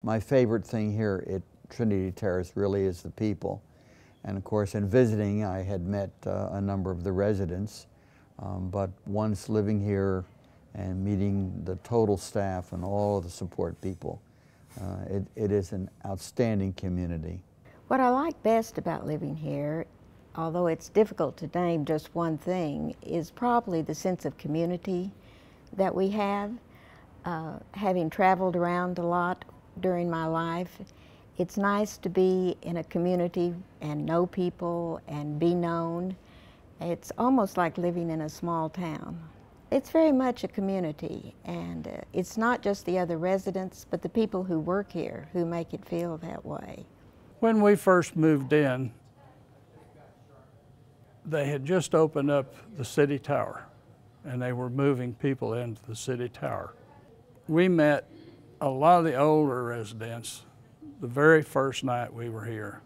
My favorite thing here at Trinity Terrace really is the people. And of course, in visiting, I had met a number of the residents, but once living here and meeting the total staff and all of the support people, it is an outstanding community. What I like best about living here, although it's difficult to name just one thing, is probably the sense of community that we have. Having traveled around a lot during my life, it's nice to be in a community and know people and be known. It's almost like living in a small town. It's very much a community, and it's not just the other residents, but the people who work here who make it feel that way. When we first moved in, they had just opened up the city tower, and they were moving people into the city tower. We met a lot of the older residents the very first night we were here,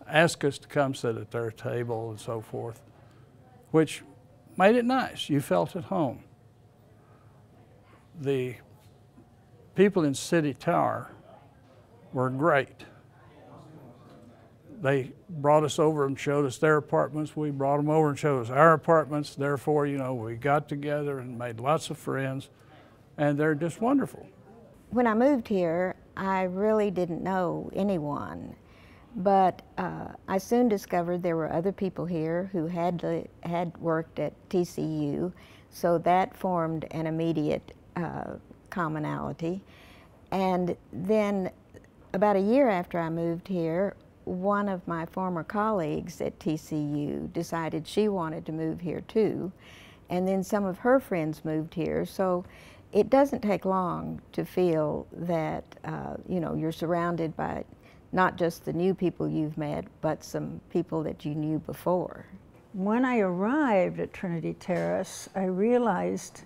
asked us to come sit at their table and so forth, which made it nice. You felt at home. The people in City Tower were great. They brought us over and showed us their apartments. We brought them over and showed us our apartments. Therefore, you know, we got together and made lots of friends, and they're just wonderful. When I moved here, I really didn't know anyone, but I soon discovered there were other people here who had worked at TCU, so that formed an immediate commonality. And then about a year after I moved here, one of my former colleagues at TCU decided she wanted to move here too, and then some of her friends moved here. So it doesn't take long to feel that you know, you're surrounded by not just the new people you've met, but some people that you knew before. When I arrived at Trinity Terrace, I realized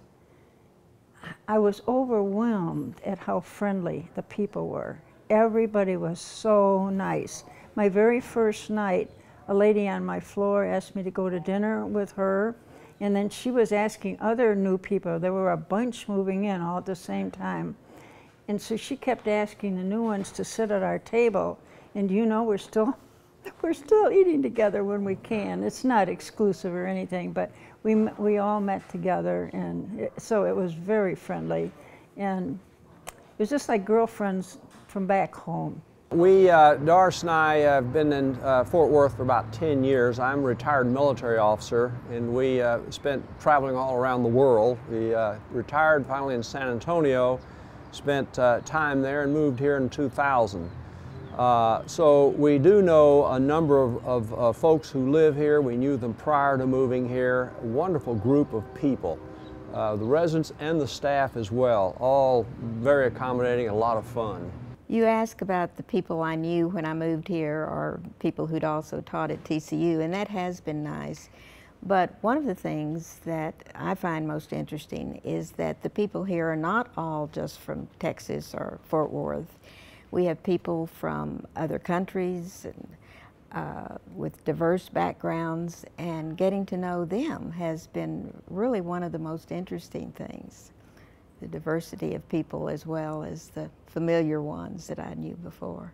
I was overwhelmed at how friendly the people were. Everybody was so nice. My very first night, a lady on my floor asked me to go to dinner with her, and then she was asking other new people. There were a bunch moving in all at the same time. And so she kept asking the new ones to sit at our table. And you know, we're still eating together when we can. It's not exclusive or anything, but we all met together, and so it was very friendly. And it was just like girlfriends from back home. Doris and I have been in Fort Worth for about 10 years. I'm a retired military officer, and we spent traveling all around the world. We retired finally in San Antonio, spent time there, and moved here in 2000. So we do know a number of folks who live here. We knew them prior to moving here. A wonderful group of people. The residents and the staff as well, all very accommodating, a lot of fun. You ask about the people I knew when I moved here, or people who'd also taught at TCU, and that has been nice. But one of the things that I find most interesting is that the people here are not all just from Texas or Fort Worth. We have people from other countries and with diverse backgrounds, and getting to know them has been really one of the most interesting things. The diversity of people as well as the familiar ones that I knew before.